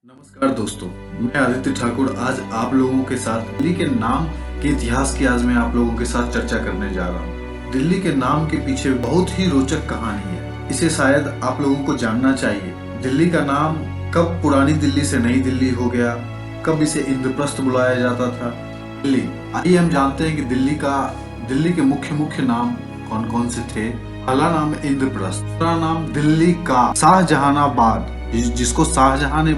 नमस्कार दोस्तों, मैं आदित्य ठाकुर आज आप लोगों के साथ दिल्ली के नाम के इतिहास की आज मैं आप लोगों के साथ चर्चा करने जा रहा हूँ। दिल्ली के नाम के पीछे बहुत ही रोचक कहानी है, इसे शायद आप लोगों को जानना चाहिए। दिल्ली का नाम कब पुरानी दिल्ली से नई दिल्ली हो गया, कब इसे इंद्रप्रस्थ बुलाया जाता था। दिल्ली, आइए हम जानते हैं कि दिल्ली के मुख्य नाम कौन कौन से थे। पहला नाम इंद्रप्रस्थ, दूसरा नाम दिल्ली का शाहजहानाबाद, जिसको शाहजहां ने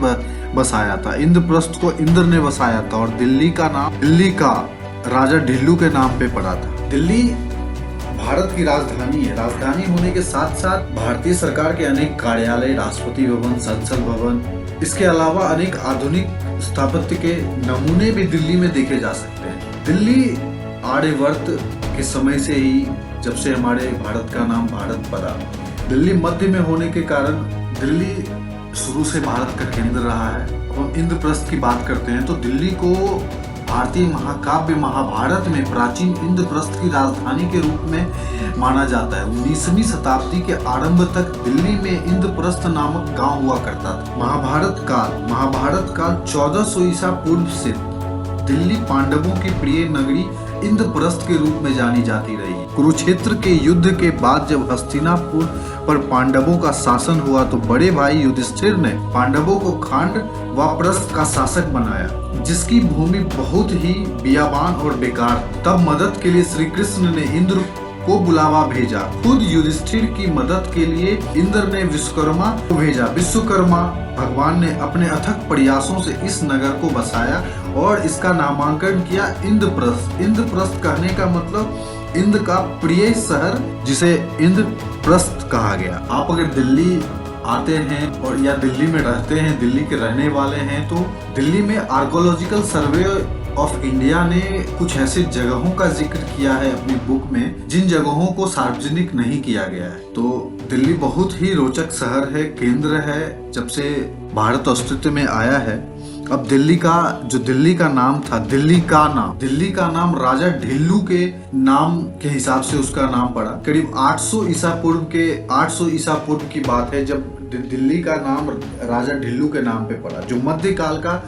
बसाया था। इंद्रप्रस्थ को इंद्र ने बसाया था और दिल्ली का नाम दिल्ली का राजा ढिल्लू के नाम पे पड़ा था। दिल्ली भारत की राजधानी है। राजधानी होने के साथ साथ भारतीय सरकार के अनेक कार्यालय, राष्ट्रपति भवन, संसद भवन, इसके अलावा अनेक आधुनिक स्थापत्य के नमूने भी दिल्ली में देखे जा सकते हैं। दिल्ली आर्यवर्त के समय से ही, जब से हमारे भारत का नाम भारत पड़ा, दिल्ली मध्य में होने के कारण दिल्ली शुरू से भारत का केंद्र रहा है। हम इंद्रप्रस्थ की बात करते हैं तो दिल्ली को भारतीय महाकाव्य महाभारत में प्राचीन इंद्रप्रस्थ की राजधानी के रूप में माना जाता है। 19वीं शताब्दी के आरंभ तक दिल्ली में इंद्रप्रस्थ नामक गांव हुआ करता था। महाभारत काल 1400 ईसा पूर्व से दिल्ली पांडवों की प्रिय नगरी इंद्रप्रस्थ के रूप में जानी जाती रही। कुरुक्षेत्र के युद्ध के बाद जब हस्तिनापुर पर पांडवों का शासन हुआ तो बड़े भाई युधिष्ठिर ने पांडवों को खांड व प्रस्थ का शासक बनाया, जिसकी भूमि बहुत ही बियाबान और बेकार। तब मदद के लिए श्री कृष्ण ने इंद्र को बुलावा भेजा। खुद युधिष्ठिर की मदद के लिए इंद्र ने विश्वकर्मा को भेजा। विश्वकर्मा भगवान ने अपने अथक प्रयासों से इस नगर को बसाया और इसका नामांकन किया इंद्रप्रस्थ। इंद्रप्रस्थ कहने का मतलब इंद्र का प्रिय शहर, जिसे इंद्रप्रस्थ कहा गया। आप अगर दिल्ली आते हैं और या दिल्ली में रहते हैं, दिल्ली के रहने वाले हैं, तो दिल्ली में आर्कोलॉजिकल सर्वे ऑफ इंडिया ने कुछ ऐसे जगहों का जिक्र किया है अपनी बुक में, जिन जगहों को सार्वजनिक नहीं किया गया है। तो दिल्ली बहुत ही रोचक शहर है, केंद्र है, जब से भारत अस्तित्व में आया है। अब दिल्ली का नाम था, दिल्ली का नाम राजा ढिल्लू के नाम के हिसाब से उसका नाम पड़ा। करीब 800 ईसा पूर्व की बात है जब दिल्ली का नाम राजा ढिल्लू के नाम पे पड़ा, जो मध्यकाल का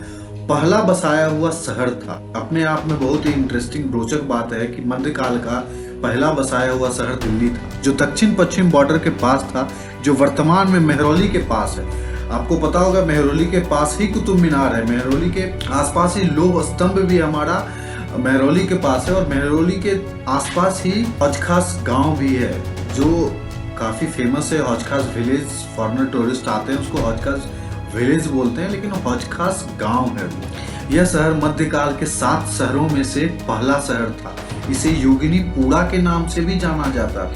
पहला बसाया हुआ शहर था। अपने आप में बहुत ही इंटरेस्टिंग रोचक बात है कि मध्यकाल का पहला बसाया हुआ शहर दिल्ली था, जो दक्षिण पश्चिम बॉर्डर के पास था, जो वर्तमान में मेहरौली के पास है। आपको पता होगा मेहरौली के पास ही कुतुब मीनार है, मेहरौली के आसपास ही लोह स्तंभ भी हमारा मेहरौली के पास है, और मेहरौली के आसपास ही हौज खास गाँव भी है जो काफी फेमस है। हौज खास विलेज, फॉरेनर टूरिस्ट आते हैं उसको हौज खास विलेज बोलते हैं, लेकिन हौज खास गांव है। यह शहर मध्यकाल के 7 शहरों में से पहला शहर था। इसे योगिनीपुरा के नाम से भी जाना जाता था।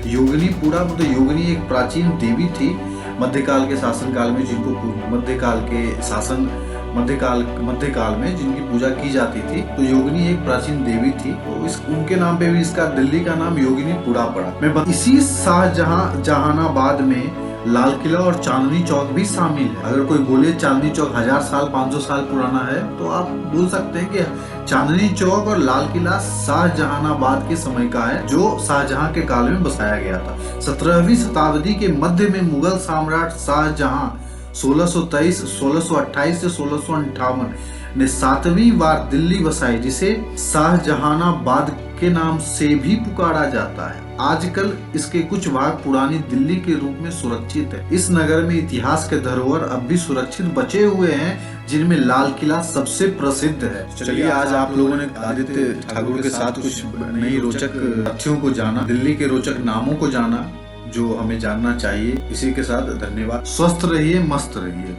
योगिनीपुरा मतलब योगिनी एक प्राचीन देवी थी मध्यकाल के शासनकाल में, जिनको मध्यकाल में जिनकी पूजा की जाती थी। तो योगिनी एक प्राचीन देवी थी, तो उनके नाम पे भी इसका दिल्ली का नाम योगिनीपुरा पड़ा। इसी शाहजहानाबाद में लाल किला और चांदनी चौक भी शामिल है। अगर कोई बोले चांदनी चौक 1000 साल 500 साल पुराना है, तो आप बोल सकते हैं कि चांदनी चौक और लाल किला शाहजहानाबाद के समय का है, जो शाहजहां के काल में बसाया गया था। 17वीं शताब्दी के मध्य में मुगल सम्राट शाहजहां 1623, 1628 से 1658 ने 7वीं बार दिल्ली बसाई, जिसे शाहजहानाबाद के नाम से भी पुकारा जाता है। आजकल इसके कुछ भाग पुरानी दिल्ली के रूप में सुरक्षित है। इस नगर में इतिहास के धरोहर अब भी सुरक्षित बचे हुए हैं, जिनमें लाल किला सबसे प्रसिद्ध है। चलिए आज आप लोगों ने आदित्य ठाकुर के साथ कुछ नई रोचक तथ्यों को जाना, दिल्ली के रोचक नामों को जाना, जो हमें जानना चाहिए। इसी के साथ धन्यवाद। स्वस्थ रहिए, मस्त रहिए।